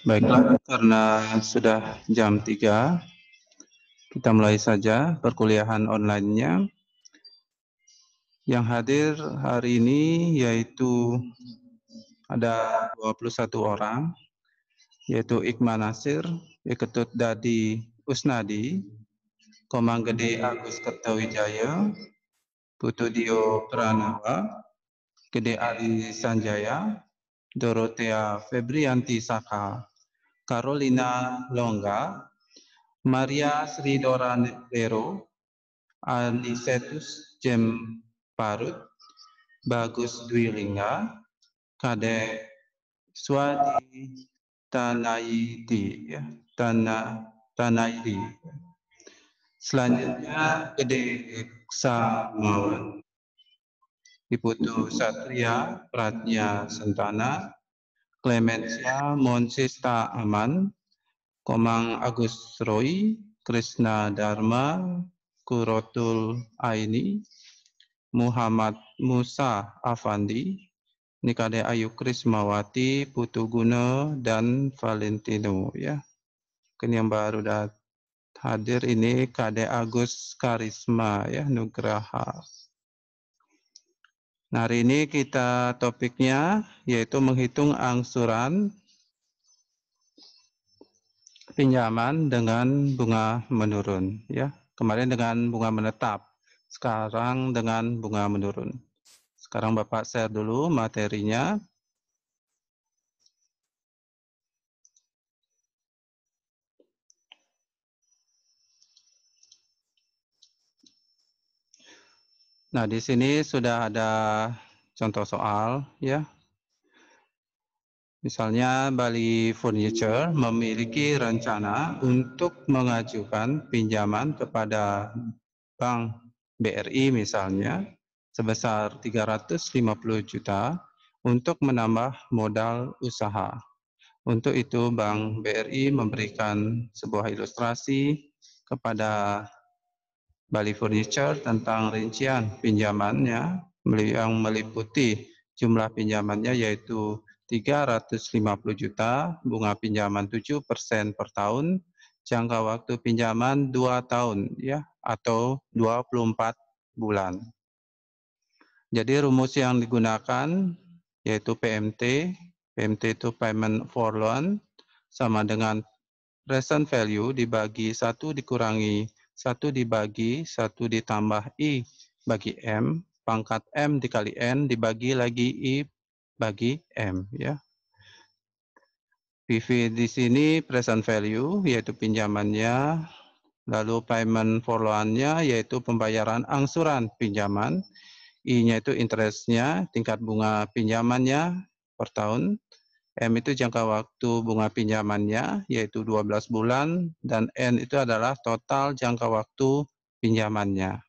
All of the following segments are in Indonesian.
Baiklah, karena sudah jam 3, kita mulai saja perkuliahan online-nya. Yang hadir hari ini yaitu ada 21 orang, yaitu Ikman Nasir, Iketut Dadi Usnadi, Komang Gede Agus Kertawijaya, Putu Dio Pranawa, Gede Ali Sanjaya, Dorothea Febrianti Saka, Carolina Longga, Maria Sridora Nero, Anisetus Jem Parut, Bagus Dwi Lingga, Kadek Swadi Tanaidi, Tanaidi. Selanjutnya Gede Samawan, Diputu Satria Pratnya Sentana, Clemencia Monsista Aman, Komang Agus Roy, Krishna Dharma, Kurotul Aini, Muhammad Musa Afandi, Nikade Ayu Krismawati, Putu Guna, dan Valentino. Ya, yang baru hadir ini Kade Agus Karisma, ya, Nugraha. Nah, hari ini kita topiknya yaitu menghitung angsuran pinjaman dengan bunga menurun, ya. Kemarin dengan bunga menetap, sekarang dengan bunga menurun. Sekarang Bapak share dulu materinya. Nah, di sini sudah ada contoh soal, ya. Misalnya Bali Furniture memiliki rencana untuk mengajukan pinjaman kepada Bank BRI misalnya sebesar 350 juta untuk menambah modal usaha. Untuk itu Bank BRI memberikan sebuah ilustrasi kepada Bali Furniture tentang rincian pinjamannya yang meliputi jumlah pinjamannya yaitu 350 juta, bunga pinjaman 7% per tahun, jangka waktu pinjaman 2 tahun, ya, atau 24 bulan. Jadi rumus yang digunakan yaitu PMT. PMT itu Payment for Loan, sama dengan present value dibagi 1 dikurangi 1 dibagi 1 ditambah I bagi M, pangkat M dikali N dibagi lagi I bagi M, ya. PV di sini present value yaitu pinjamannya, lalu payment for loan-nya yaitu pembayaran angsuran pinjaman, I-nya itu interest-nya, tingkat bunga pinjamannya per tahun, M itu jangka waktu bunga pinjamannya yaitu 12 bulan, dan N itu adalah total jangka waktu pinjamannya.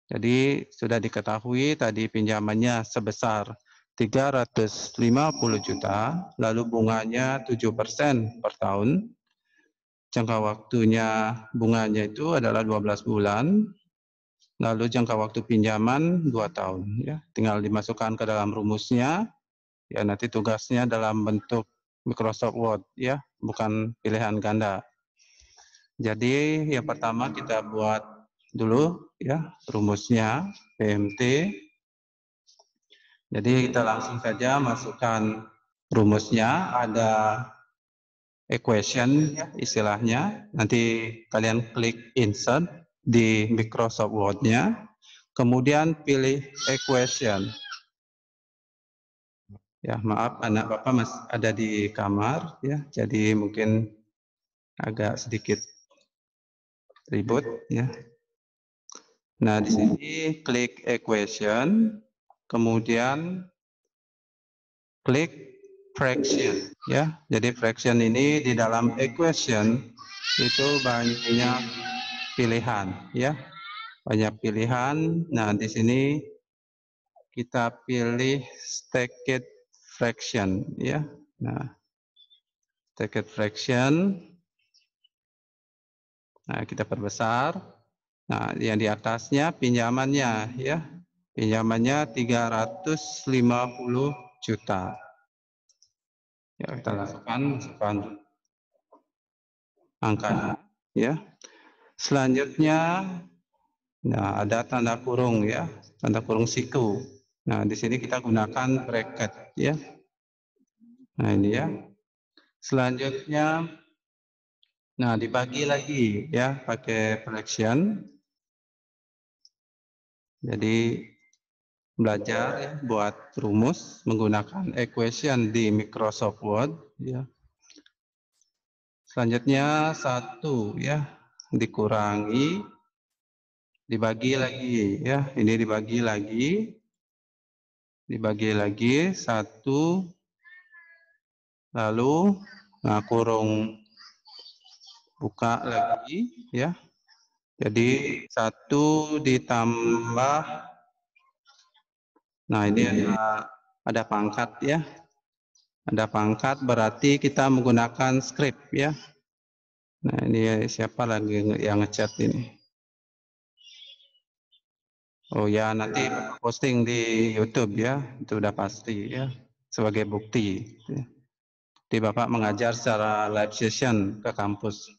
Jadi sudah diketahui tadi pinjamannya sebesar 350 juta, lalu bunganya 7% per tahun. Jangka waktunya bunganya itu adalah 12 bulan, lalu jangka waktu pinjaman 2 tahun. Ya, tinggal dimasukkan ke dalam rumusnya. Ya, nanti tugasnya dalam bentuk Microsoft Word, ya, bukan pilihan ganda. Jadi yang pertama kita buat dulu, ya, rumusnya PMT. Jadi kita langsung saja masukkan rumusnya, ada equation, ya, istilahnya. Nanti kalian klik insert di Microsoft Word-nya, kemudian pilih equation. Ya, maaf anak Bapak masih ada di kamar, ya, jadi mungkin agak sedikit ribut, ya. Nah, di sini klik equation, kemudian klik fraction, ya. Jadi fraction ini di dalam equation itu banyak pilihan, ya. Banyak pilihan. Nah, di sini kita pilih stacked fraction, ya. Nah, stacked fraction. Nah, kita perbesar. Nah, yang di atasnya pinjamannya, ya. Pinjamannya 350 juta. Ya, kita masukkan angkanya, ya. Selanjutnya, nah ada tanda kurung ya, tanda kurung siku. Nah, di sini kita gunakan bracket ya. Nah, ini ya. Selanjutnya, nah dibagi lagi ya pakai fraction. Jadi belajar ya, buat rumus menggunakan equation di Microsoft Word ya. Selanjutnya 1 ya dikurangi, dibagi lagi ya, ini dibagi lagi 1, lalu nah kurung buka lagi ya. Jadi 1 ditambah, nah ini ada pangkat ya. Ada pangkat berarti kita menggunakan script ya. Nah ini siapa lagi yang ngechat ini? Oh ya, nanti posting di YouTube ya, itu udah pasti ya, sebagai bukti. Di Bapak mengajar secara live session ke kampus.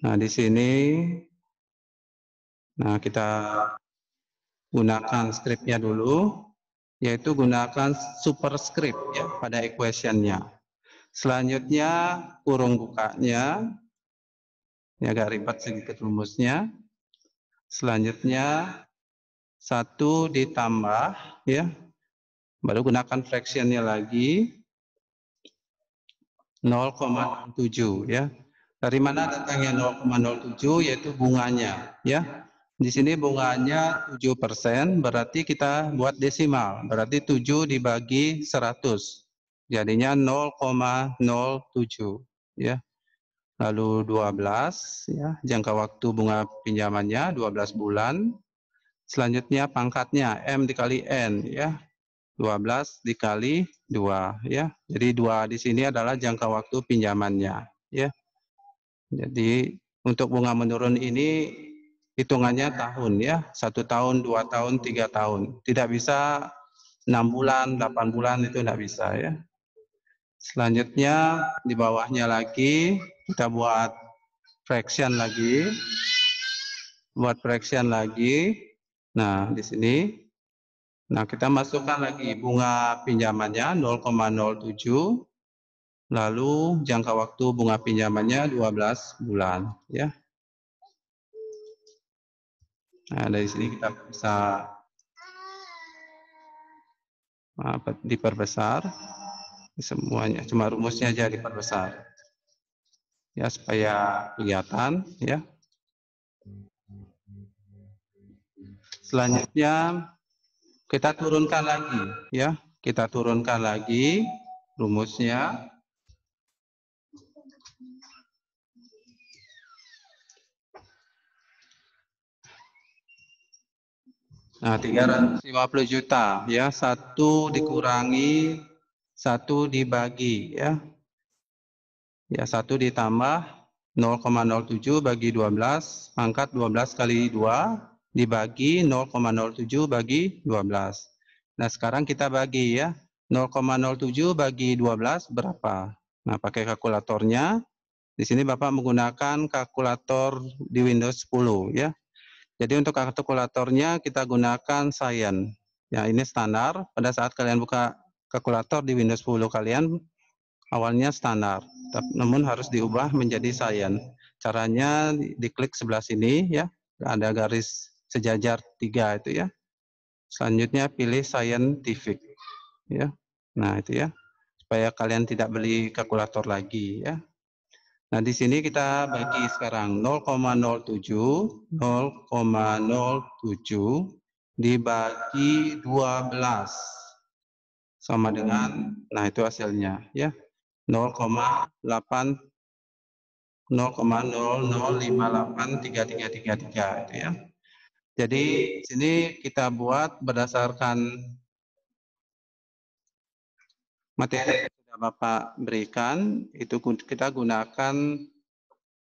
Nah di sini, nah kita gunakan scriptnya dulu, yaitu gunakan superscript ya pada equationnya. Selanjutnya kurung bukanya, ini agak ribet sedikit rumusnya. Selanjutnya 1 ditambah ya, baru gunakan fractionnya lagi 0,07 ya. Dari mana datangnya 0,07? Yaitu bunganya ya. Di sini bunganya 7%, berarti kita buat desimal, berarti 7 dibagi 100. Jadinya 0,07 ya. Lalu 12 ya, jangka waktu bunga pinjamannya 12 bulan. Selanjutnya pangkatnya M dikali N ya. 12 dikali 2 ya. Jadi 2 di sini adalah jangka waktu pinjamannya ya. Jadi untuk bunga menurun ini hitungannya tahun ya. 1 tahun, 2 tahun, 3 tahun. Tidak bisa 6 bulan, 8 bulan, itu tidak bisa ya. Selanjutnya di bawahnya lagi kita buat fraction lagi. Buat fraction lagi. Nah, di sini nah kita masukkan lagi bunga pinjamannya 0,07, lalu jangka waktu bunga pinjamannya 12 bulan ya. Nah, dari sini kita bisa diperbesar semuanya, cuma rumusnya aja diperbesar ya supaya kelihatan ya. Selanjutnya kita turunkan lagi ya, kita turunkan lagi rumusnya. Nah, 350 juta ya, 1 dikurangi 1 dibagi ya. Ya, 1 ditambah 0,07 bagi 12, angkat 12 kali 2 dibagi 0,07 bagi 12. Nah, sekarang kita bagi ya. 0,07 bagi 12 berapa? Nah, pakai kalkulatornya. Di sini Bapak menggunakan kalkulator di Windows 10 ya. Jadi untuk kalkulatornya kita gunakan Cyan. Ya, ini standar. Pada saat kalian buka kalkulator di Windows 10 kalian, awalnya standar, namun harus diubah menjadi Cyan. Caranya diklik sebelah sini ya, ada garis sejajar 3 itu ya. Selanjutnya pilih Scientific ya. Nah, itu ya. Supaya kalian tidak beli kalkulator lagi ya. Nah, di sini kita bagi sekarang 0,07 dibagi 12 sama dengan, nah itu hasilnya ya, 0,0058333 itu ya. Jadi sini kita buat berdasarkan materi yang sudah Bapak berikan, itu kita gunakan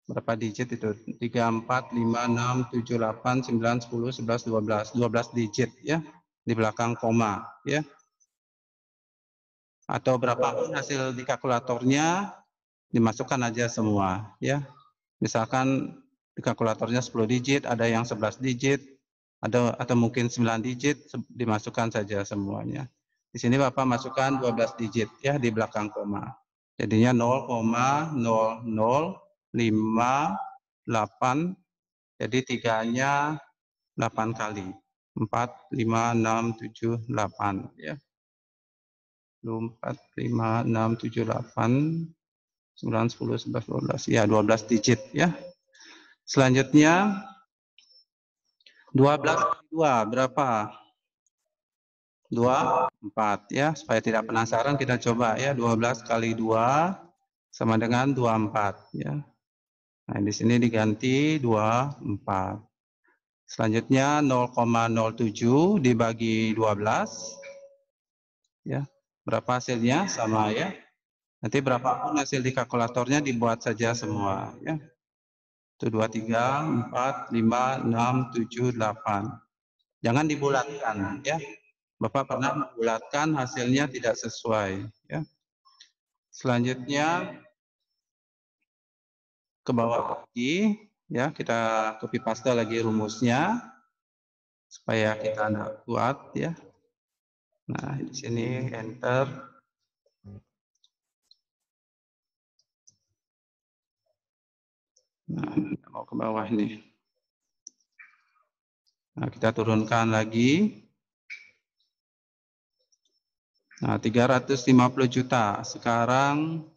berapa digit itu? 3, 4, 5, 6, 7, 8, 9, 10, 11, 12. 12 digit ya, di belakang koma ya. atau berapapun hasil di kalkulatornya dimasukkan aja semua ya. Misalkan di kalkulatornya 10 digit, ada yang 11 digit, ada atau mungkin 9 digit, dimasukkan saja semuanya. Di sini Bapak masukkan 12 digit ya di belakang koma. Jadinya 0,0058, jadi tiganya 8 kali. 4, 5, 6, 7, 8 ya. 4, 5, 6, 7, 8, 9, 10, 11, 12. Ya, 12 digit ya. Selanjutnya 12 kali 2 berapa? 24 ya. Supaya tidak penasaran kita coba ya. 12 kali 2 sama dengan 24 ya. Nah, di sini diganti 24. Selanjutnya 0,07 dibagi 12 ya. Berapa hasilnya? Sama ya. Nanti berapapun hasil di kalkulatornya dibuat saja semua ya. Itu 2, 3, 4, 5, 6, 7, 8. Jangan dibulatkan ya. Bapak pernah membulatkan hasilnya tidak sesuai ya. Selanjutnya ke bawah lagi ya, kita copy paste lagi rumusnya supaya kita tidak kuat ya. Nah, di sini enter. Nah, mau ke bawah ini. Nah, kita turunkan lagi. Nah, 350 juta. Sekarang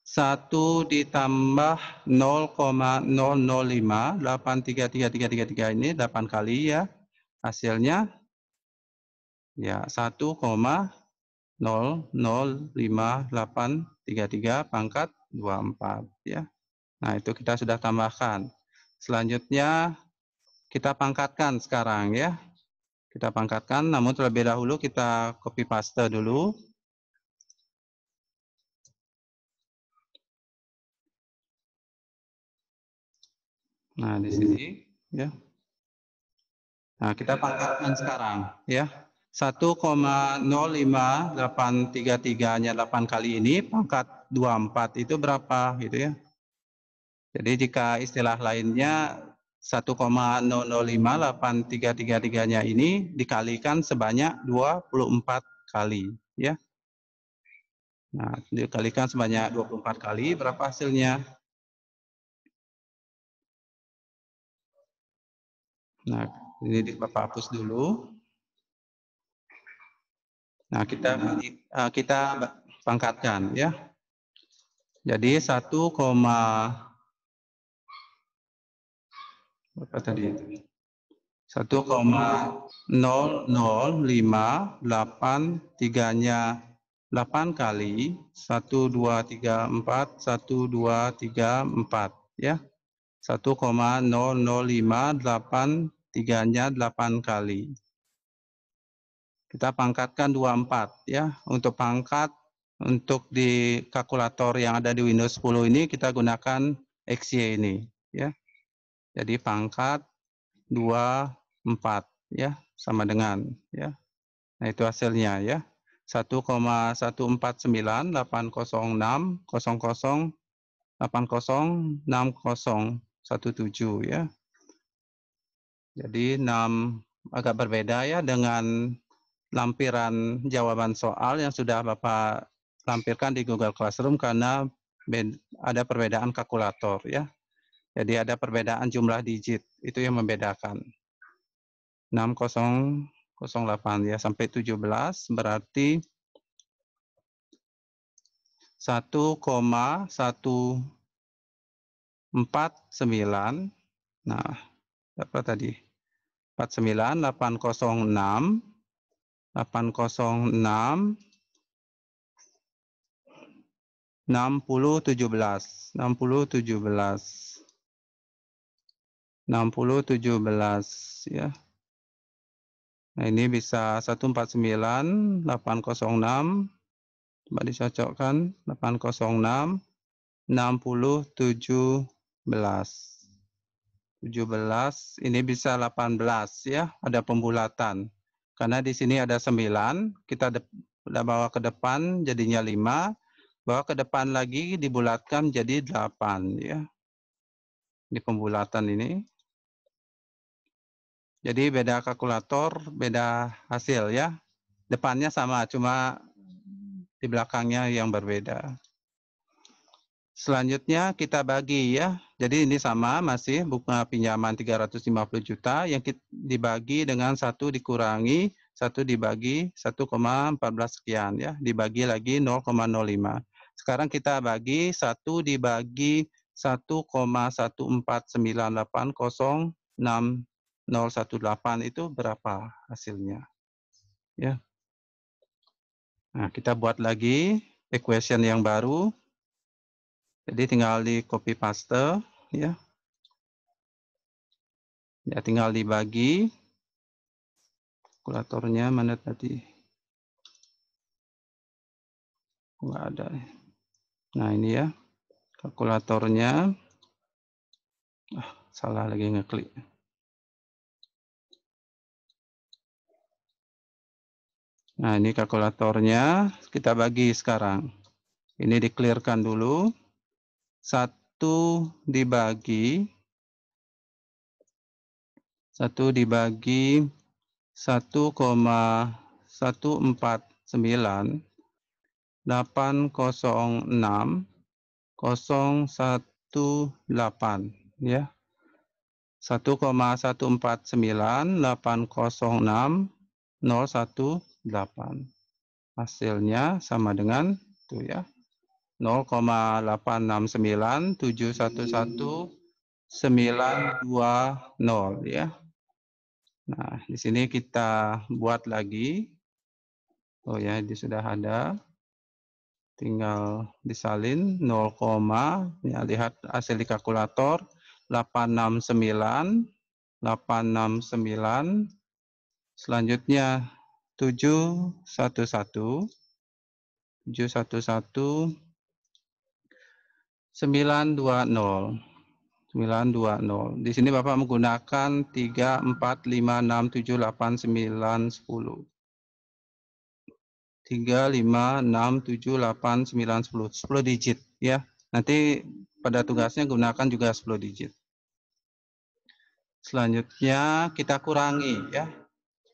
1 ditambah 0,0058333333 ini 8 kali ya. Hasilnya ya 1,005833 pangkat 24 ya. Nah, itu kita sudah tambahkan. Selanjutnya kita pangkatkan sekarang ya. Kita pangkatkan, namun terlebih dahulu kita copy paste dulu. Nah, di sini ya. Nah, kita pangkatkan sekarang ya. 1,05833-nya 8 kali ini pangkat 24 itu berapa gitu ya. Jadi jika istilah lainnya 1,005833-nya ini dikalikan sebanyak 24 kali ya. Nah, dikalikan sebanyak 24 kali berapa hasilnya? Nah, ini Bapak hapus dulu. Nah, kita pangkatkan ya. Jadi 1,00583-nya 8 kali 1 2 3 4 1 2 3 4 ya. 1,00583-nya 8 kali. Kita pangkatkan 24 ya. Untuk pangkat untuk di kalkulator yang ada di Windows 10 ini kita gunakan XY ini ya. Jadi pangkat 24 ya sama dengan ya. Nah, itu hasilnya ya. 1,1498000806017 ya. Jadi 6 agak berbeda ya dengan lampiran jawaban soal yang sudah Bapak lampirkan di Google Classroom karena ada perbedaan kalkulator ya. Jadi ada perbedaan jumlah digit, itu yang membedakan. 6008 ya sampai 17 berarti 1,149. Nah, apa tadi? 49 806 806 60 17 ya. Nah, ini bisa 149 806 coba dicocokkan 806 60 17 ini bisa 18 ya, ada pembulatan. Karena di sini ada 9, kita bawa ke depan jadinya 5, bawa ke depan lagi dibulatkan jadi 8 ya. Di pembulatan ini. Jadi beda kalkulator, beda hasil ya. Depannya sama, cuma di belakangnya yang berbeda. Selanjutnya kita bagi ya. Jadi ini sama masih bunga pinjaman 350 juta yang dibagi dengan 1 dikurangi 1 dibagi 1,14 sekian ya. Dibagi lagi 0,05. Sekarang kita bagi 1 dibagi 1,149806018 itu berapa hasilnya? Ya. Nah, kita buat lagi equation yang baru. Jadi tinggal di copy paste ya. Ya tinggal dibagi. Kalkulatornya mana tadi? Enggak ada. Nah, ini ya. Kalkulatornya. Salah lagi ngeklik. Nah, ini kalkulatornya kita bagi sekarang. Ini di-clearkan dulu. 1 dibagi 1,149806018 ya. 1,149806018. Hasilnya sama dengan itu ya. 0,869711,920 ya. Nah, di sini kita buat lagi. Oh ya, ini sudah ada. Tinggal disalin 0, ya lihat hasil di kalkulator 869. Selanjutnya 711 920. Di sini Bapak menggunakan 3, 4, 5, 6, 7, 8, 9, 10. 3, 5, 6, 7, 8, 9, 10. 10 digit ya. Nanti pada tugasnya gunakan juga 10 digit. Selanjutnya kita kurangi ya.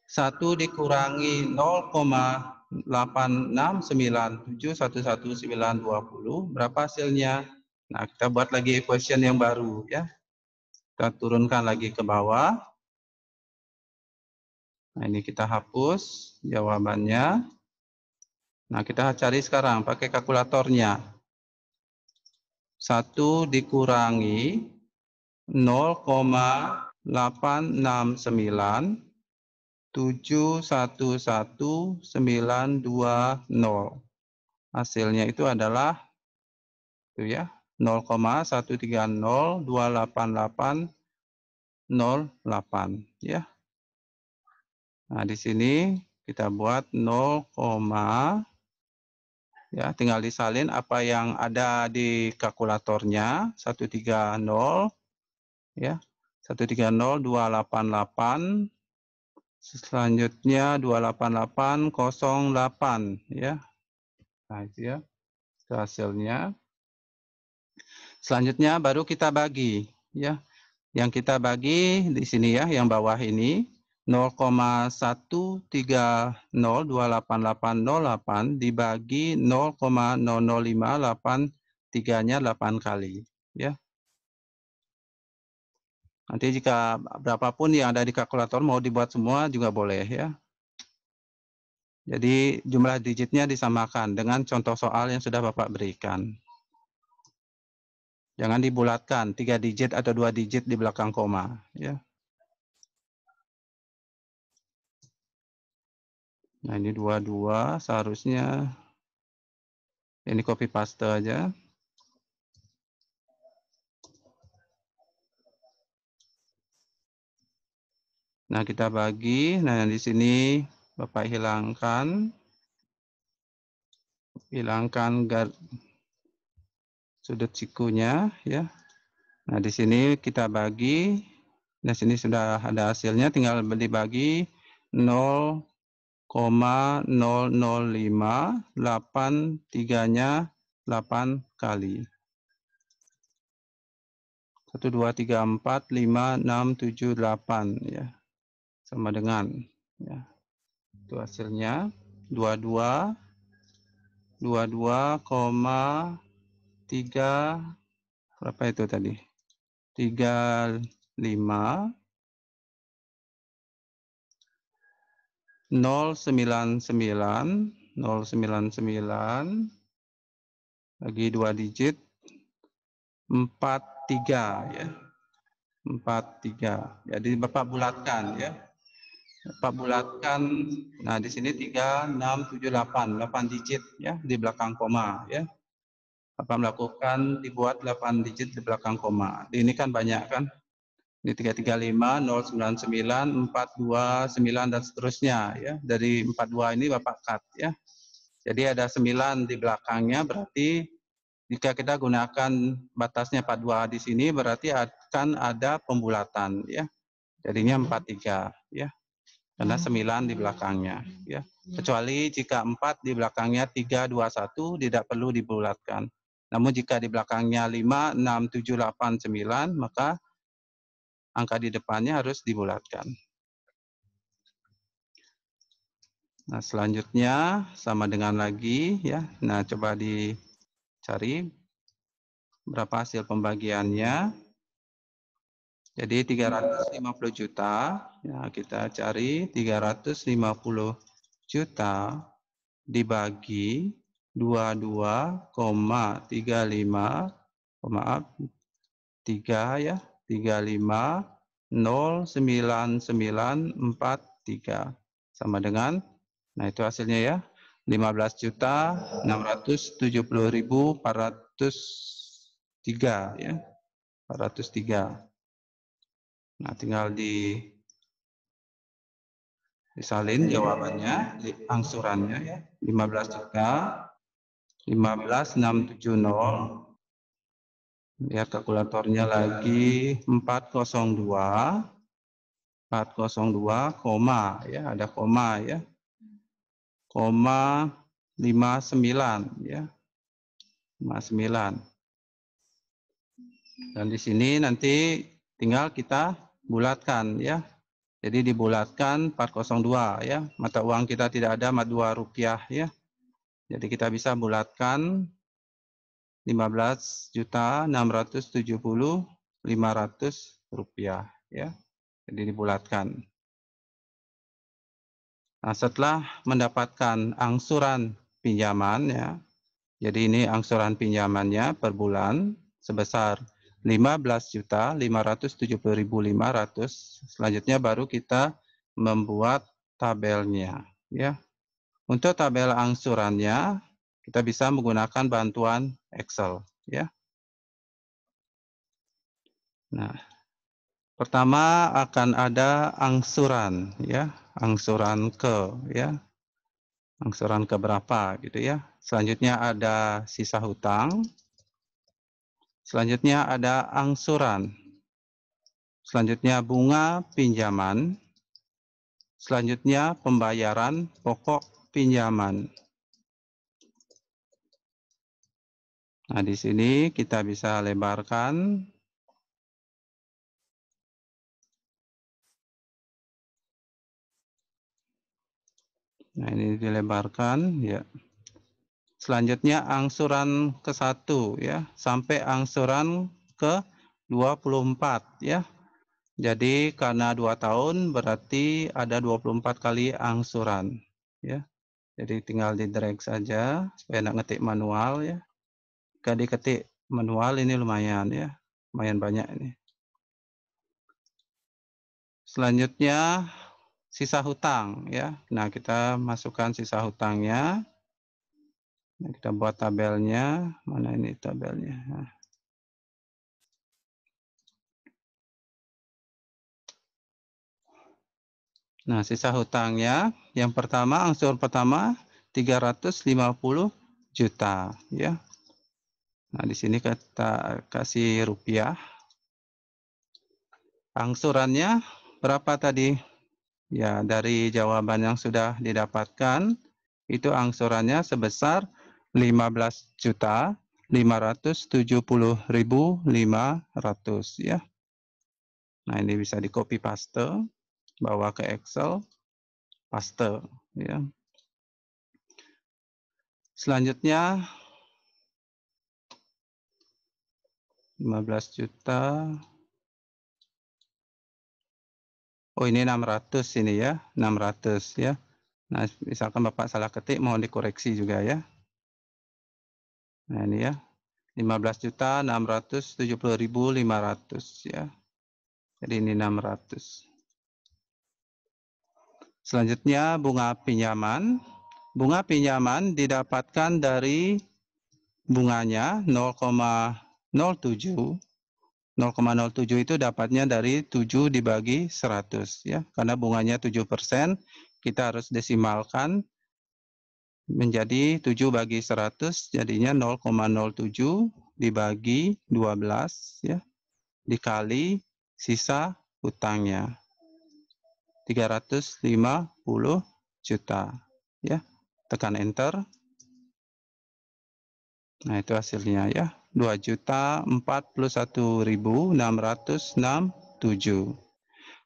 1 dikurangi 0,8697111920 berapa hasilnya? Nah, kita buat lagi equation yang baru ya. Kita turunkan lagi ke bawah. Nah, ini kita hapus jawabannya. Nah, kita cari sekarang pakai kalkulatornya. 1 dikurangi 0,8697111920. Hasilnya itu adalah itu ya 0,130288808 ya. Nah, di sini kita buat 0, ya tinggal disalin apa yang ada di kalkulatornya 130 ya 1302888 selanjutnya 28808 ya. Nah, itu ya itu hasilnya. Selanjutnya baru kita bagi ya. Yang kita bagi di sini ya yang bawah ini 0,130288808 dibagi 0,00583-nya 8 kali ya. Nanti jika berapapun yang ada di kalkulator mau dibuat semua juga boleh ya. Jadi jumlah digitnya disamakan dengan contoh soal yang sudah Bapak berikan. Jangan dibulatkan 3 digit atau 2 digit di belakang koma ya. Nah, ini 22 seharusnya ini copy paste aja. Nah, kita bagi. Nah, di sini Bapak hilangkan sudut sikunya ya. Nah, di sini kita bagi. Nah, sini sudah ada hasilnya tinggal dibagi 0 nya 8 kali. 1, 2, 3, 4, 5, 6, 7, 8 ya. Sama dengan ya. Itu hasilnya 22 22,3 berapa itu tadi? 35 099 lagi 2 digit 43 ya. 43. Jadi Bapak bulatkan ya. Bapak bulatkan. Nah, di sini 3 6 7 8 digit ya di belakang koma ya. Bapak melakukan dibuat 8 digit di belakang koma. Ini kan banyak kan? Ini 335 099 429 dan seterusnya ya. Dari 42 ini Bapak cut ya. Jadi ada 9 di belakangnya, berarti jika kita gunakan batasnya 42 di sini berarti akan ada pembulatan ya. Jadinya 43 ya. Karena 9 di belakangnya ya. Kecuali jika 4 di belakangnya 3 2 1 tidak perlu dibulatkan. Namun jika di belakangnya 5 6 7 8 9 maka angka di depannya harus dibulatkan. Nah, selanjutnya sama dengan lagi ya. Nah, coba dicari berapa hasil pembagiannya. Jadi 350 juta. Ya, kita cari 350 juta dibagi 22,35 maaf 3 ya. 35,09943 sama dengan, nah itu hasilnya ya, 15.670.403 ya, 403. Nah, tinggal disalin jawabannya, angsurannya ya, 15 juta 15.670. Lihat kalkulatornya lagi, 402 koma ya, ada koma ya, koma 59 ya, 59. Dan di sini nanti tinggal kita bulatkan ya. Jadi dibulatkan 402 ya. Mata uang kita tidak ada mata rupiah ya. Jadi kita bisa bulatkan 15.670.500 rupiah ya. Jadi dibulatkan. Nah, setelah mendapatkan angsuran pinjaman ya. Jadi ini angsuran pinjamannya per bulan sebesar 15.570.500. Selanjutnya baru kita membuat tabelnya ya. Untuk tabel angsurannya kita bisa menggunakan bantuan Excel ya. Nah, pertama akan ada angsuran ya, angsuran ke ya. Angsuran ke berapa gitu ya. Selanjutnya ada sisa hutang. Selanjutnya ada angsuran. Selanjutnya bunga pinjaman. Selanjutnya pembayaran pokok pinjaman. Nah, di sini kita bisa lebarkan. Nah, ini dilebarkan ya. Selanjutnya angsuran ke-1 ya, sampai angsuran ke-24 ya. Jadi karena 2 tahun berarti ada 24 kali angsuran ya. Jadi tinggal di drag saja supaya tidak ngetik manual ya. Jika diketik manual ini lumayan ya, lumayan banyak ini. Selanjutnya sisa hutang ya. Nah, kita masukkan sisa hutangnya. Nah, kita buat tabelnya. Mana ini tabelnya? Nah, sisa hutangnya yang pertama, angsur pertama 350 juta ya. Nah, di sini kita kasih rupiah. Angsurannya berapa tadi? Ya, dari jawaban yang sudah didapatkan, itu angsurannya sebesar 15.570.500 ya. Nah, ini bisa di copy paste, bawa ke Excel, paste ya. Selanjutnya 15 juta. Oh, ini 600 ini ya, 600 ya. Nah, misalkan Bapak salah ketik mohon dikoreksi juga ya. Nah, ini ya. 15.670.500 ya. Jadi ini 600. Selanjutnya bunga pinjaman. Bunga pinjaman didapatkan dari bunganya 0,07. 0,07 itu dapatnya dari 7 dibagi 100 ya. Karena bunganya 7%, kita harus desimalkan menjadi 7 bagi 100, jadinya 0,07 dibagi 12 ya, dikali sisa hutangnya 350 juta ya. Tekan enter. Nah, itu hasilnya ya, 2.041.667.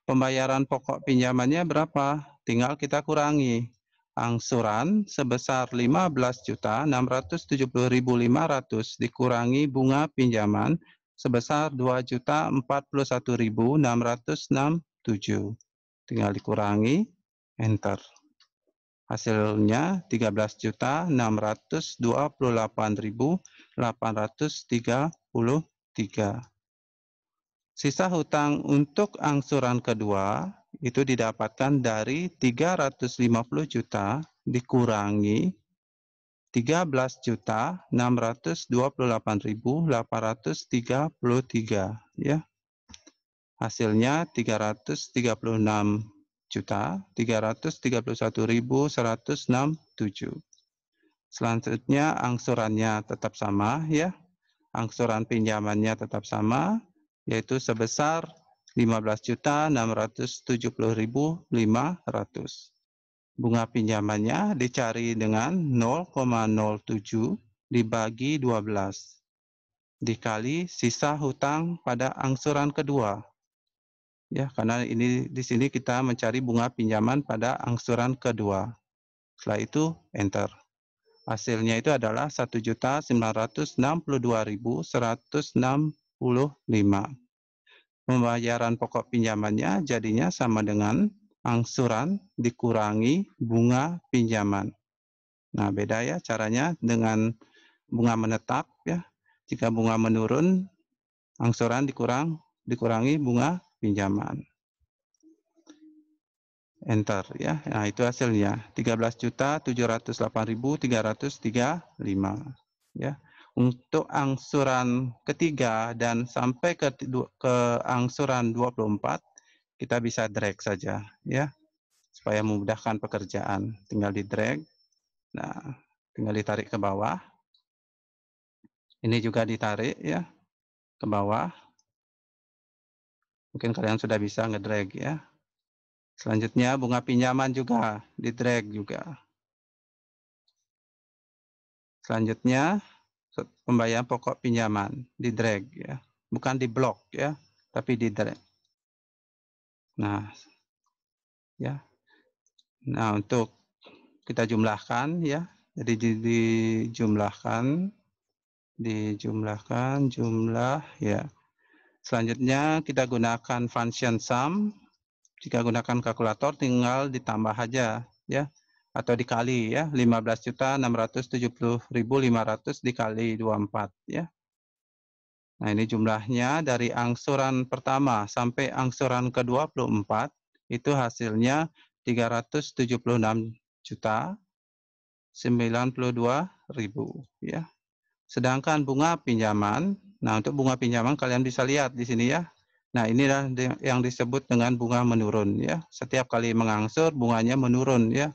Pembayaran pokok pinjamannya berapa? Tinggal kita kurangi. Angsuran sebesar 15.670.500 dikurangi bunga pinjaman sebesar 2.041.667. Tinggal dikurangi, enter. Hasilnya 13.928.833. Sisa hutang untuk angsuran kedua itu didapatkan dari 350 juta dikurangi 13.628.833 ya. Hasilnya 336.331.167. Selanjutnya angsurannya tetap sama ya. Angsuran pinjamannya tetap sama, yaitu sebesar 15.670.500. Bunga pinjamannya dicari dengan 0,07 dibagi 12 dikali sisa hutang pada angsuran kedua. Ya, karena ini di sini kita mencari bunga pinjaman pada angsuran kedua. Setelah itu enter. Hasilnya itu adalah 1.962.165. Pembayaran pokok pinjamannya jadinya sama dengan angsuran dikurangi bunga pinjaman. Nah, beda ya caranya dengan bunga menetap ya. Jika bunga menurun, angsuran dikurangi bunga pinjaman. Enter ya. Nah, itu hasilnya 13.708.335 ya. Untuk angsuran ketiga dan sampai ke angsuran 24 kita bisa drag saja ya, supaya memudahkan pekerjaan. Tinggal di drag. Nah, tinggal ditarik ke bawah. Ini juga ditarik ya ke bawah. Mungkin kalian sudah bisa ngedrag ya. Selanjutnya bunga pinjaman juga di drag juga. Selanjutnya pembayaran pokok pinjaman di drag ya, bukan di blok ya, tapi di drag. Nah, ya. Nah, untuk kita jumlahkan ya. Jadi dijumlahkan jumlah ya. Selanjutnya kita gunakan function sum. Jika gunakan kalkulator tinggal ditambah aja ya, atau dikali ya, 15.670.500 dikali 24 ya. Nah, ini jumlahnya dari angsuran pertama sampai angsuran ke-24 itu hasilnya 376.092.000 ya. Sedangkan bunga pinjaman, nah untuk bunga pinjaman kalian bisa lihat di sini ya. Nah, inilah yang disebut dengan bunga menurun ya. Setiap kali mengangsur bunganya menurun ya.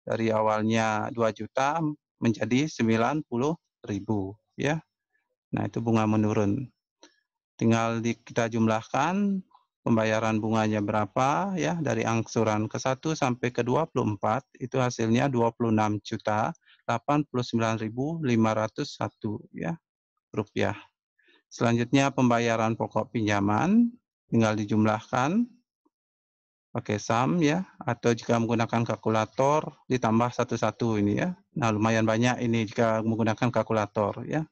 Dari awalnya 2 juta menjadi 90.000 ya. Nah, itu bunga menurun. Tinggal kita jumlahkan pembayaran bunganya berapa ya, dari angsuran ke-1 sampai ke-24 itu hasilnya 26.089.501 ya, rupiah. Selanjutnya pembayaran pokok pinjaman tinggal dijumlahkan pakai sum ya, atau jika menggunakan kalkulator ditambah satu-satu ini ya. Nah, lumayan banyak ini jika menggunakan kalkulator ya.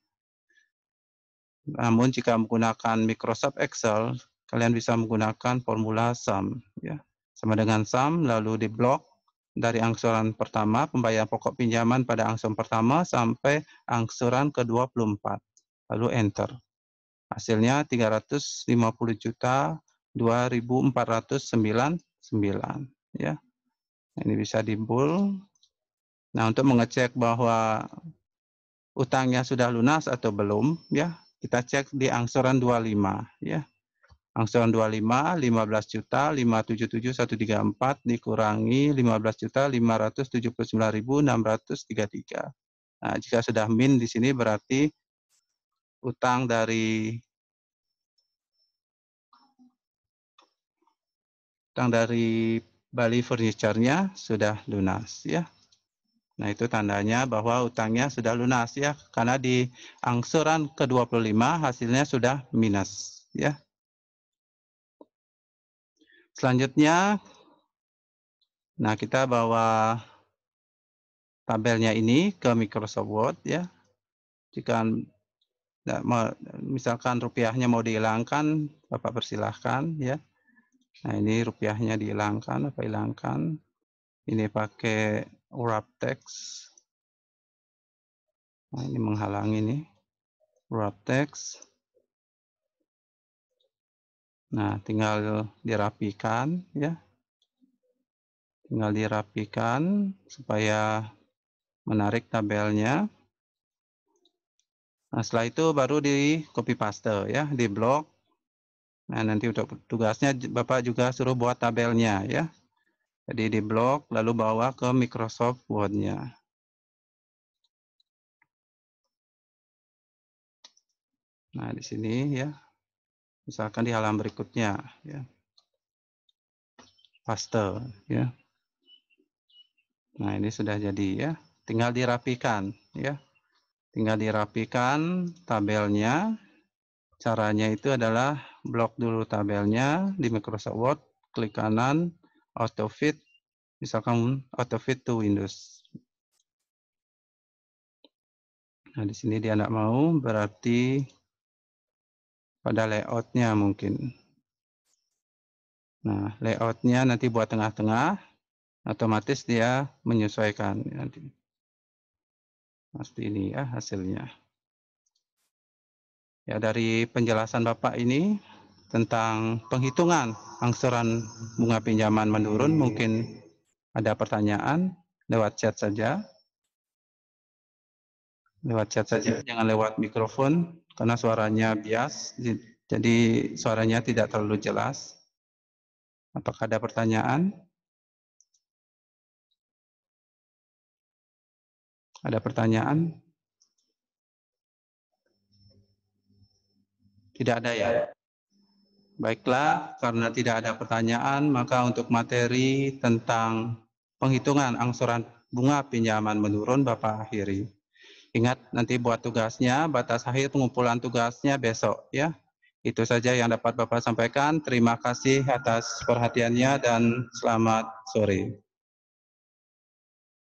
Namun jika menggunakan Microsoft Excel, kalian bisa menggunakan formula sum ya. Sama dengan sum lalu diblok dari angsuran pertama, pembayaran pokok pinjaman pada angsuran pertama sampai angsuran ke-24. Lalu enter. Hasilnya 350.002.499 ya. Ini bisa di bold. Nah, untuk mengecek bahwa utangnya sudah lunas atau belum ya, kita cek di angsuran 25 ya. Angsuran 25 15.577.134 dikurangi 15.579.633. Nah, jika sudah min di sini berarti utang dari Bali Furniture-nya sudah lunas ya. Nah, itu tandanya bahwa utangnya sudah lunas ya, karena di angsuran ke-25 hasilnya sudah minus ya. Selanjutnya, nah kita bawa tabelnya ini ke Microsoft Word ya. Jika misalkan rupiahnya mau dihilangkan, Bapak persilahkan ya. Nah, ini rupiahnya dihilangkan, Bapak hilangkan. Ini pakai wrap text. Nah, ini menghalangi nih. Wrap text. Nah, tinggal dirapikan ya. Tinggal dirapikan supaya menarik tabelnya. Nah, setelah itu baru di copy paste ya, di blok. Nah, nanti untuk tugasnya Bapak juga suruh buat tabelnya ya. Jadi di blok lalu bawa ke Microsoft Word-nya. Nah, di sini ya. Misalkan di halaman berikutnya ya. Paste ya. Nah, ini sudah jadi ya. Tinggal dirapikan ya. Tinggal dirapikan tabelnya. Caranya itu adalah blok dulu tabelnya di Microsoft Word, klik kanan, auto fit, misalkan auto fit to Windows. Nah, di sini dia tidak mau, berarti pada layoutnya mungkin. Nah, layoutnya nanti buat tengah-tengah, otomatis dia menyesuaikan nanti. Pasti ini ya hasilnya. Ya, dari penjelasan Bapak ini tentang penghitungan angsuran bunga pinjaman menurun, mungkin ada pertanyaan lewat chat saja. Lewat chat saja, jangan lewat mikrofon karena suaranya bias, jadi suaranya tidak terlalu jelas. Apakah ada pertanyaan? Ada pertanyaan? Tidak ada ya? Baiklah, karena tidak ada pertanyaan, maka untuk materi tentang penghitungan angsuran bunga pinjaman menurun Bapak akhiri. Ingat nanti buat tugasnya, batas akhir pengumpulan tugasnya besok ya. Itu saja yang dapat Bapak sampaikan. Terima kasih atas perhatiannya dan selamat sore.